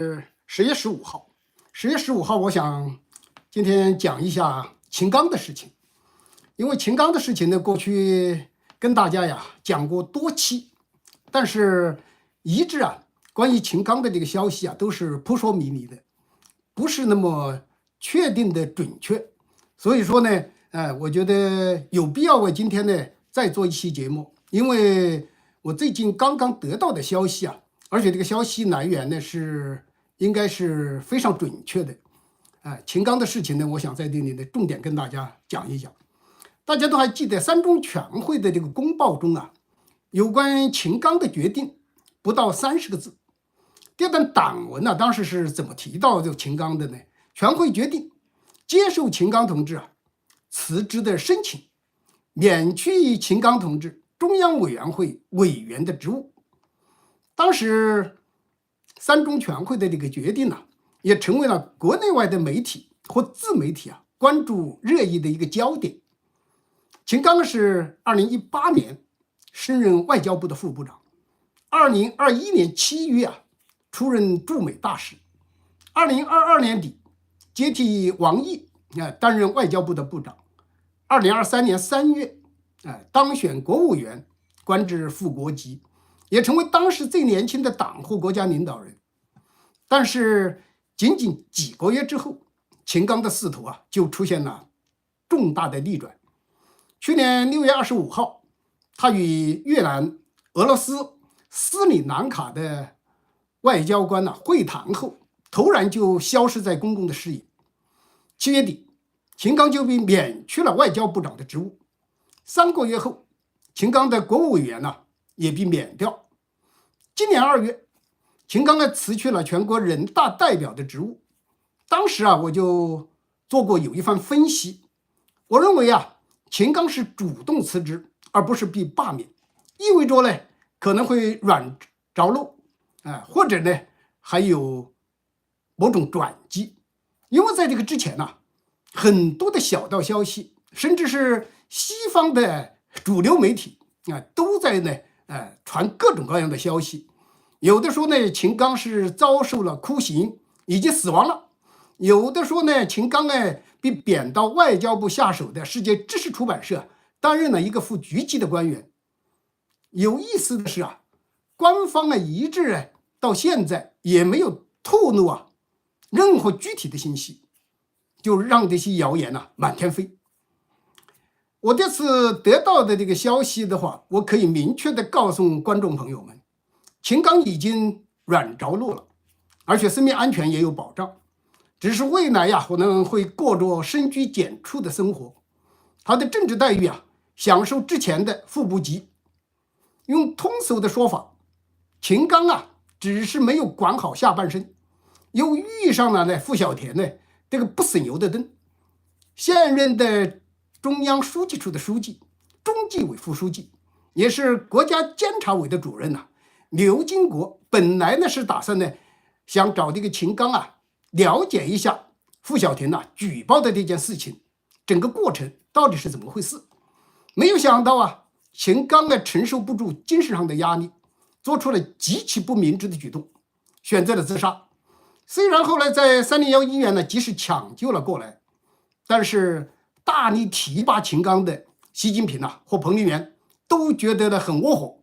10月15号，我想今天讲一下秦刚的事情。因为秦刚的事情呢，过去跟大家讲过多期，但是一直关于秦刚的这个消息都是扑朔迷离的，不是那么确定的准确。所以说呢，我觉得有必要为今天呢再做一期节目，因为我最近刚刚得到的消息而且这个消息来源呢应该是非常准确的。秦刚的事情呢，我想在这里呢重点跟大家讲一讲。大家都还记得三中全会的这个公报中有关秦刚的决定不到30个字。这段党文当时是怎么提到这个秦刚的呢？全会决定接受秦刚同志辞职的申请，免去秦刚同志中央委员会委员的职务。当时三中全会的这个决定也成为了国内外的媒体或自媒体关注热议的一个焦点。秦刚是2018年升任外交部的副部长，2021年7月出任驻美大使，2022年底接替王毅担任外交部的部长，2023年3月当选国务委员，官至副国级，也成为当时最年轻的党或国家领导人。但是仅仅几个月之后，秦刚的仕途就出现了重大的逆转。去年6月25号，他与越南、俄罗斯斯里兰卡的外交官会谈后，突然就消失在公共的视野。7月底，秦刚就被免去了外交部长的职务。3个月后，秦刚的国务委员也被免掉。今年2月，秦刚辞去了全国人大代表的职务。当时我就做过有一番分析，我认为秦刚是主动辞职，而不是被罢免，意味着呢可能会软着陆或者呢还有某种转机。因为在这个之前很多的小道消息，甚至是西方的主流媒体都在呢传各种各样的消息。有的说呢秦刚是遭受了酷刑，已经死亡了；有的说呢秦刚被贬到外交部下属的世界知识出版社担任了一个副局级的官员。有意思的是官方一致到现在也没有透露任何具体的信息，就让这些谣言满天飞。我这次得到的这个消息的话，我可以明确的告诉观众朋友们，秦刚已经软着陆了，而且生命安全也有保障，只是未来可能会过着深居简出的生活。他的政治待遇享受之前的副部级。用通俗的说法，秦刚只是没有管好下半身，又遇上了傅小田这个不省油的灯。现任的中央书记处的书记、中纪委副书记，也是国家监察委的主任刘金国，本来是打算想找这个秦刚了解一下傅小田举报的这件事情整个过程到底是怎么回事。没有想到秦刚承受不住精神上的压力，做出了极其不明智的举动，选择了自杀。虽然后来在301医院及时抢救了过来，但是大力提拔秦刚的习近平或彭丽媛都觉得很窝火。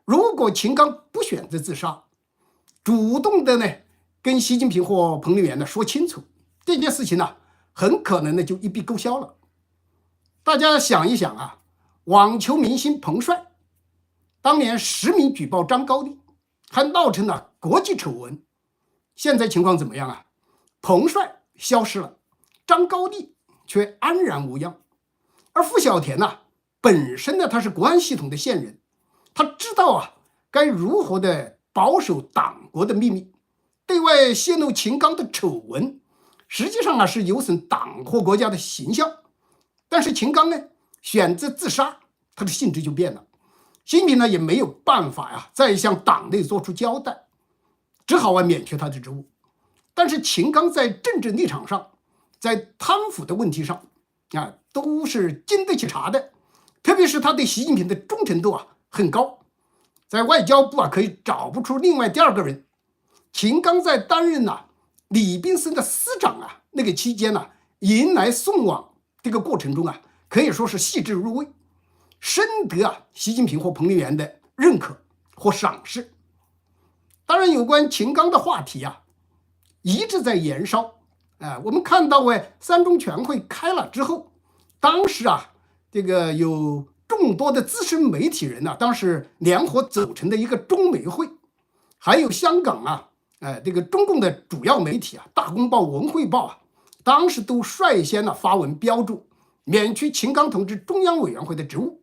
如果秦刚不选择自杀，主动的跟习近平或彭丽媛说清楚这件事情很可能就一笔勾销了。大家想一想网球明星彭帅当年实名举报张高丽，还闹成了国际丑闻。现在情况怎么样彭帅消失了，张高丽却安然无恙。而傅小田本身他是国安系统的线人，他知道该如何的保守党国的秘密，对外泄露秦刚的丑闻，实际上是有损党或国家的形象。但是秦刚选择自杀，他的性质就变了。习近平也没有办法再向党内做出交代，只好免去他的职务。但是秦刚在政治立场上，在贪腐的问题上都是经得起查的，特别是他对习近平的忠诚度很高，在外交部可以找不出另外第二个人秦刚在担任礼宾司的司长那个期间迎来送往这个过程中可以说是细致入微，深得习近平或彭丽媛的认可或赏识。当然，有关秦刚的话题一直在延烧。我们看到三中全会开了之后，当时这个有众多的资深媒体人当时联合组成的一个中媒会，还有香港这个中共的主要媒体大公报、文汇报当时都率先发文标注免去秦刚同志中央委员会的职务。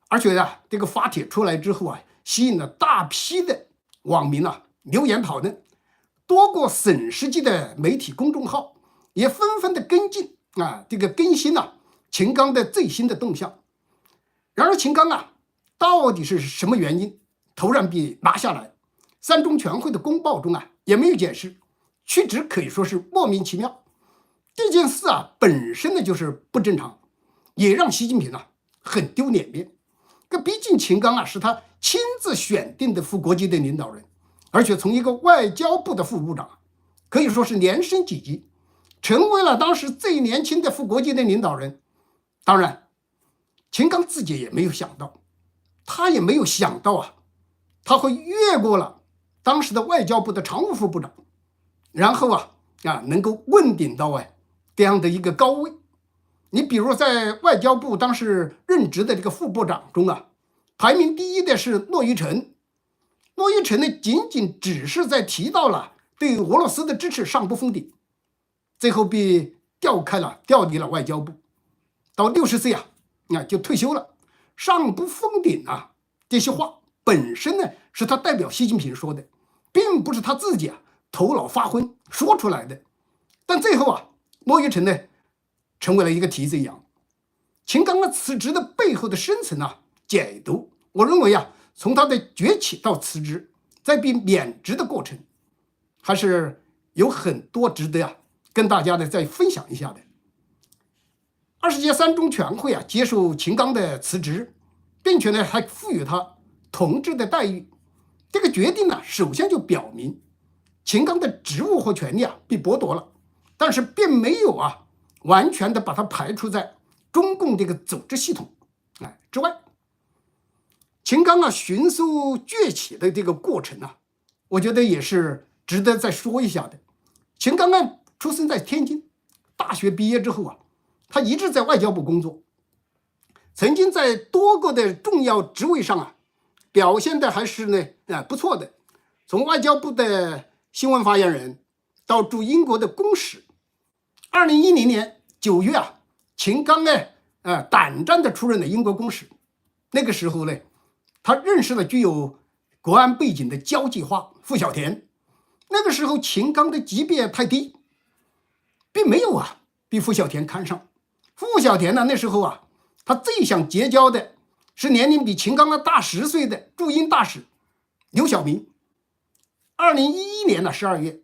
而且这个发帖出来之后吸引了大批的网民留言讨论，多个省市级的媒体公众号也纷纷的跟进这个更新秦刚的最新的动向。然而秦刚到底是什么原因突然被拿下来？三中全会的公报中也没有解释，屈职可以说是莫名其妙。这件事本身就是不正常，也让习近平很丢脸面。毕竟秦刚是他亲自选定的副国级的领导人，而且从一个外交部的副部长可以说是连升几级，成为了当时最年轻的副国级的领导人。当然秦刚自己也没有想到，他也没有想到他会越过了当时的外交部的常务副部长，然后能够问鼎到这样的一个高位。你比如在外交部当时任职的这个副部长中排名第一的是骆玉成。骆玉成呢，仅仅只是在提到了对俄罗斯的支持上不封顶，最后被调离了外交部，到60岁就退休了。上不封顶这些话本身呢是他代表习近平说的，并不是他自己头脑发昏说出来的。但最后骆玉成呢成为了一个替罪羊。秦刚辞职的背后的深层解读，我认为从他的崛起到辞职再被免职的过程，还是有很多值得跟大家再分享一下的。20届三中全会接受秦刚的辞职，并且呢还赋予他同志的待遇。这个决定首先就表明秦刚的职务和权利被剥夺了，但是并没有完全的把他排除在中共这个组织系统之外。秦刚迅速崛起的这个过程我觉得也是值得再说一下的。秦刚出生在天津，大学毕业之后他一直在外交部工作，曾经在多个的重要职位上表现的还是不错的。从外交部的新闻发言人到驻英国的公使。2010年9月秦刚胆战的出任了英国公使。那个时候呢，他认识了具有国安背景的交际花傅小田。那个时候秦刚的级别太低，并没有被傅小田看上。傅小田那时候他最想结交的是年龄比秦刚大10岁的驻英大使刘晓明。2011年12月，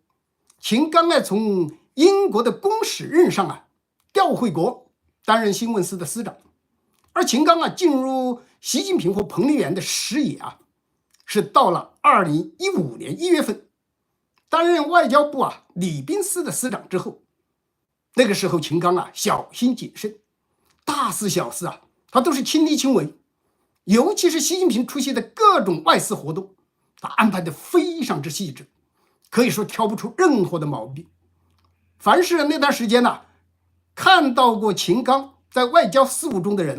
秦刚从英国的公使任上调回国，担任新闻司的司长。而秦刚进入习近平或彭丽媛的视野是到了2015年1月份，担任外交部礼宾司的司长之后。那个时候秦刚小心谨慎，大事小事他都是亲力亲为，尤其是习近平出席的各种外事活动，他安排的非常之细致，可以说挑不出任何的毛病。凡是那段时间看到过秦刚在外交事务中的人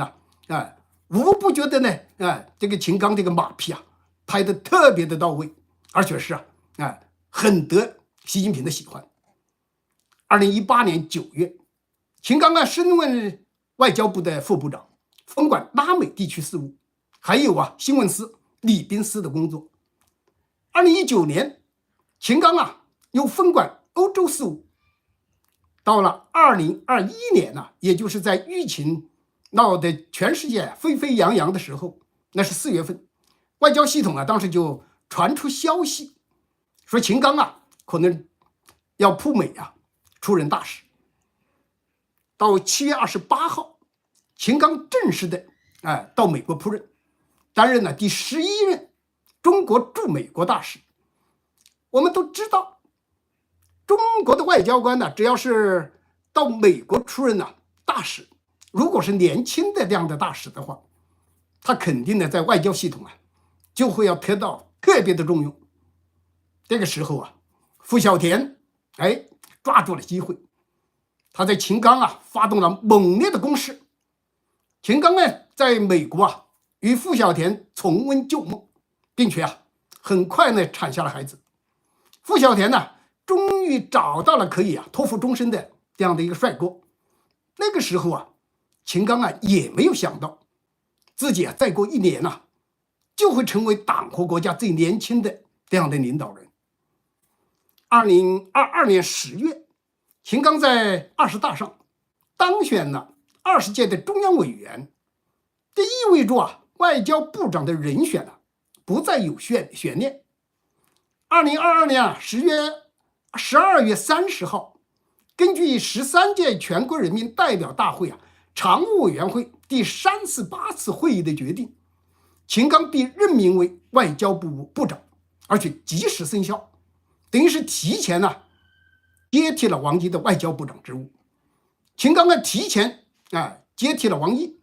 无不觉得这个秦刚这个马屁拍得特别的到位，而且是很得习近平的喜欢。2018年9月，秦刚升任外交部的副部长，分管拉美地区事务，还有新闻司、礼宾司的工作。2019年，秦刚又分管欧洲事务。到了2021年也就是在疫情闹得全世界沸沸扬扬的时候，那是4月份，外交系统当时就传出消息，说秦刚可能要赴美出任大使。到7月28号，秦刚正式的到美国赴任，担任了第11任中国驻美国大使。我们都知道，中国的外交官呢，只要是到美国出任大使，如果是年轻的这样的大使的话，他肯定呢在外交系统就会要得到特别的重用。这个时候傅小田抓住了机会，他在秦刚发动了猛烈的攻势。秦刚在美国与傅小田重温旧梦，并且很快产下了孩子。傅小田终于找到了可以托付终身的这样的一个帅哥。那个时候秦刚也没有想到自己再过1年就会成为党和国家最年轻的这样的领导人。2022年10月，秦刚在20大上当选了20届的中央委员，这意味着外交部长的人选不再有悬念。2022年12月30号，根据13届全国人民代表大会常务委员会第348次会议的决定，秦刚被任命为外交部部长，而且即时生效，等于是提前接替了王毅的外交部长职务。秦刚提前接替了王毅，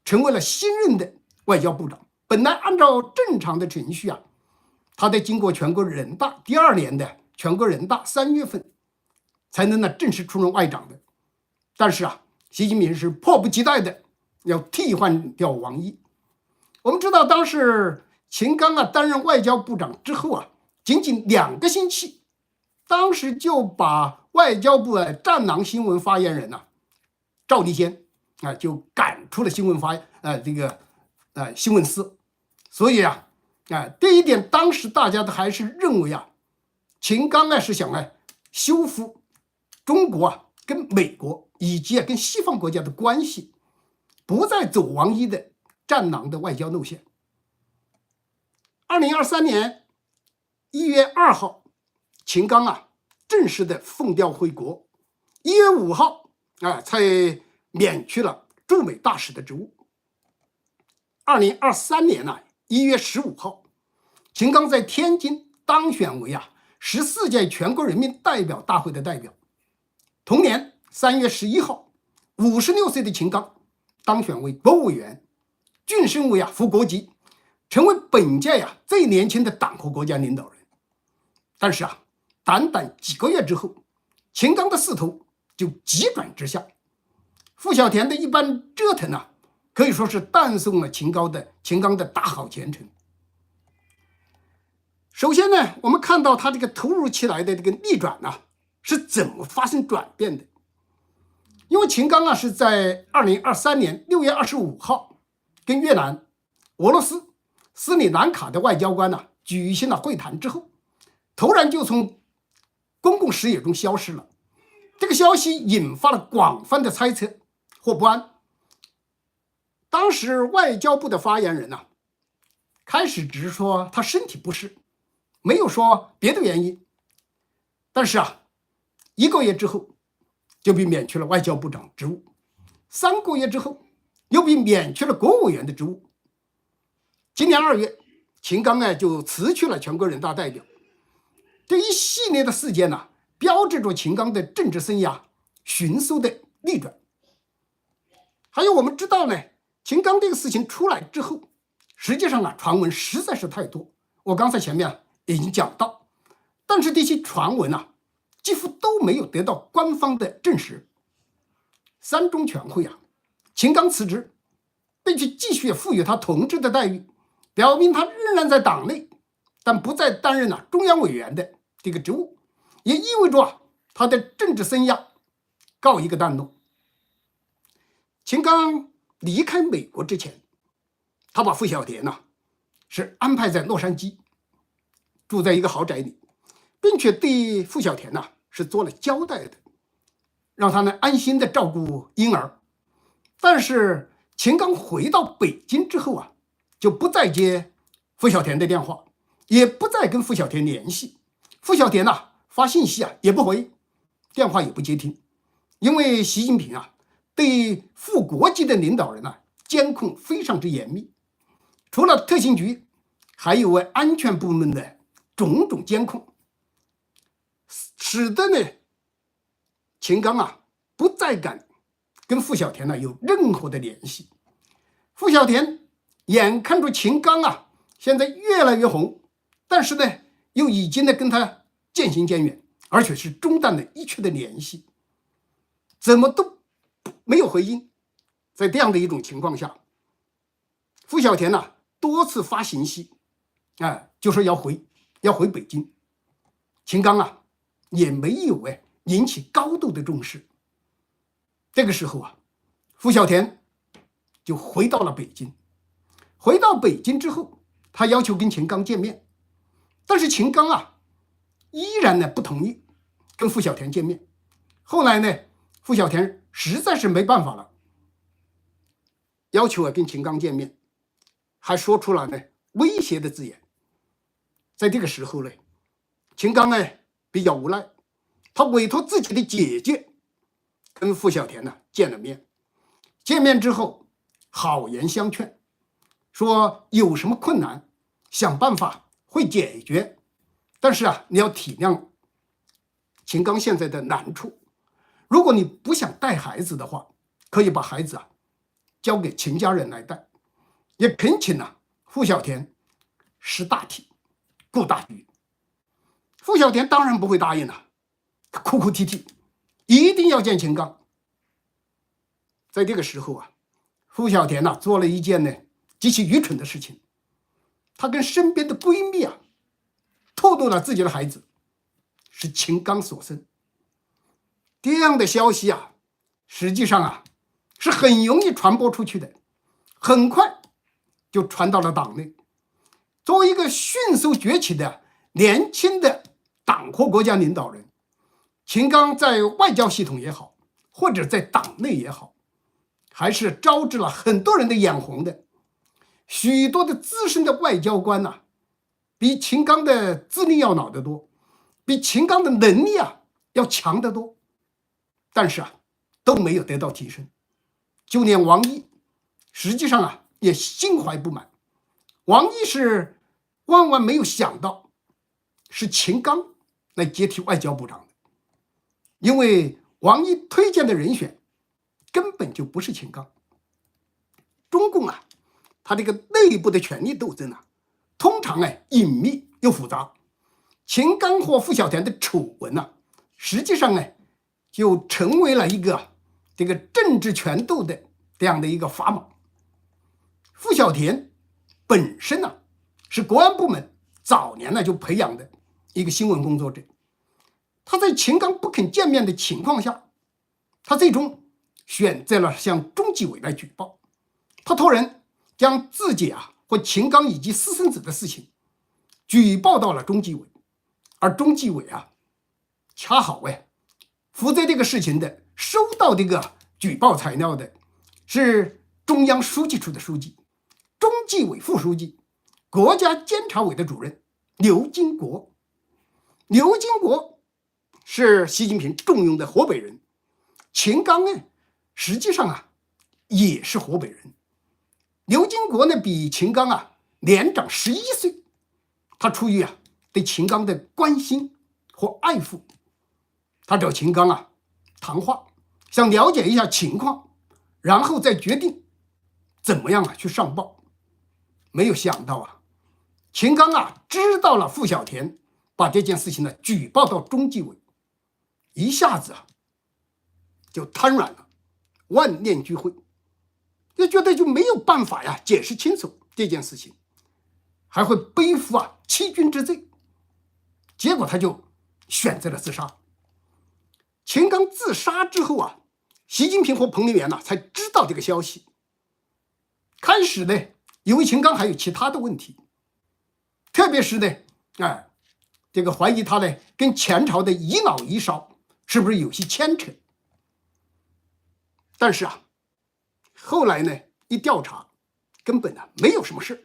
成为了新任的外交部长。本来按照正常的程序他得经过全国人大第2年的全国人大3月份才能正式出任外长的。但是习近平是迫不及待的要替换掉王毅。我们知道当时秦刚担任外交部长之后仅仅2个星期，当时就把外交部战狼新闻发言人赵立坚就赶出了新闻新闻司。所以这一点当时大家都还是认为秦刚是想修复中国跟美国以及跟西方国家的关系，不再走王毅的战狼的外交路线。2023年1月2号，秦刚正式的奉调回国，1月5号才免去了驻美大使的职务。2023年1月15号，秦刚在天津当选为14届全国人民代表大会的代表。同年3月11号，56岁的秦刚当选为国务委员，晋升为副国级，成为本届最年轻的党和国家领导人。但是短短几个月之后，秦刚的势头就急转直下。傅小田的一番折腾可以说是断送了秦刚的大好前程。首先我们看到他这个突如其来的这个逆转是怎么发生转变的。因为秦刚是在2023年6月25号跟越南、俄罗斯、斯里兰卡的外交官举行了会谈之后，突然就从公共视野中消失了。这个消息引发了广泛的猜测或不安。当时外交部的发言人开始只是说他身体不适，没有说别的原因。但是1个月之后就被免去了外交部长职务，3个月之后又被免去了国务委员的职务。今年2月，秦刚就辞去了全国人大代表。这一系列的事件标志着秦刚的政治生涯迅速的逆转。还有我们知道秦刚这个事情出来之后，实际上传闻实在是太多，我刚才前面已经讲到，但是这些传闻几乎都没有得到官方的证实。3中全会秦刚辞职，并且继续赋予他同志的待遇，表明他仍然在党内，但不再担任中央委员的这个职务，也意味着他的政治生涯告一个段落。秦刚离开美国之前，他把傅小田是安排在洛杉矶，住在一个豪宅里，并且对傅小田是做了交代的，让他安心的照顾婴儿。但是秦刚回到北京之后就不再接傅小田的电话，也不再跟傅小田联系。傅小田发信息也不回，电话也不接听。因为习近平对副国级的领导人监控非常之严密，除了特勤局，还有安全部门的种种监控。使得呢秦刚啊不再敢跟傅小田呢有任何的联系。傅小田眼看着秦刚啊现在越来越红，但是呢又已经呢跟他渐行渐远，而且是中断了一切的联系，怎么都没有回应。在这样的一种情况下，傅小田呢多次发信息，就说要回北京。秦刚啊也没有引起高度的重视。这个时候啊，傅小田就回到了北京。回到北京之后，他要求跟秦刚见面，但是秦刚啊依然呢不同意跟傅小田见面。后来呢，傅小田实在是没办法了，要求跟秦刚见面，还说出了呢威胁的字眼。在这个时候呢，秦刚呢比较无奈，他委托自己的姐姐跟傅小田呢见了面。见面之后，好言相劝，说有什么困难，想办法会解决，但是啊，你要体谅秦刚现在的难处。如果你不想带孩子的话，可以把孩子交给秦家人来带，也恳请傅小田识大体，顾大局。傅小田当然不会答应了，他哭哭啼啼，一定要见秦刚。在这个时候傅小田做了一件呢极其愚蠢的事情，他跟身边的闺蜜透露了自己的孩子是秦刚所生。这样的消息实际上是很容易传播出去的，很快就传到了党内。作为一个迅速崛起的年轻的党和国家领导人，秦刚在外交系统也好，或者在党内也好，还是招致了很多人的眼红的。许多的资深的外交官比秦刚的资历要老得多，比秦刚的能力要强得多，但是都没有得到提升。就连王毅实际上也心怀不满。王毅是万万没有想到是秦刚来接替外交部长的，因为王毅推荐的人选根本就不是秦刚。中共他这个内部的权力斗争通常隐秘又复杂。秦刚和傅小田的丑闻实际上就成为了一个这个政治权斗的这样的一个砝码。傅小田本身是国安部门早年就培养的一个新闻工作者，他在秦刚不肯见面的情况下，他最终选择了向中纪委来举报。他托人将自己和秦刚以及私生子的事情举报到了中纪委，而中纪委恰好负责这个事情的，收到这个举报材料的是中央书记处的书记、中纪委副书记、国家监察委的主任刘金国。刘金国是习近平重用的河北人，秦刚实际上也是河北人。刘金国比秦刚年长11岁，他出于对秦刚的关心和爱护，他找秦刚谈话，想了解一下情况，然后再决定怎么样去上报。没有想到秦刚知道了傅小田把这件事情举报到中纪委，一下子就瘫软了，万念俱灰，就觉得就没有办法解释清楚这件事情，还会背负欺君之罪。结果他就选择了自杀。秦刚自杀之后习近平和彭丽媛才知道这个消息。开始以为秦刚还有其他的问题，特别是这个怀疑他跟前朝的遗老遗少是不是有些牵扯。但是后来一调查，根本没有什么事。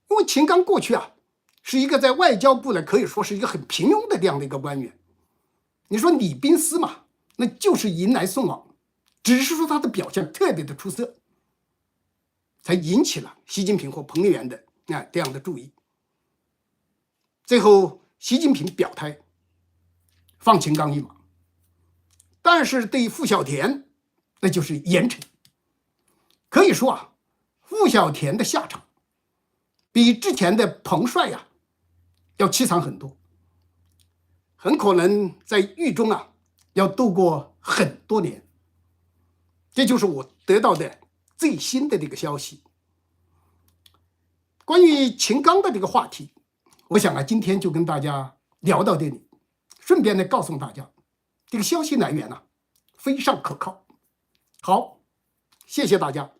因为秦刚过去是一个在外交部可以说是一个很平庸的这样的一个官员。你说礼宾司嘛，那就是迎来送往，只是说他的表现特别的出色，才引起了习近平和彭丽媛的这样的注意。最后习近平表态放秦刚一马。但是对傅小田，那就是严惩。可以说啊，傅小田的下场比之前的彭帅呀要凄惨很多，很可能在狱中啊要度过很多年。这就是我得到的最新的这个消息。关于秦刚的这个话题，我想啊，今天就跟大家聊到这里，顺便的告诉大家，这个消息来源呢非常可靠。好，谢谢大家。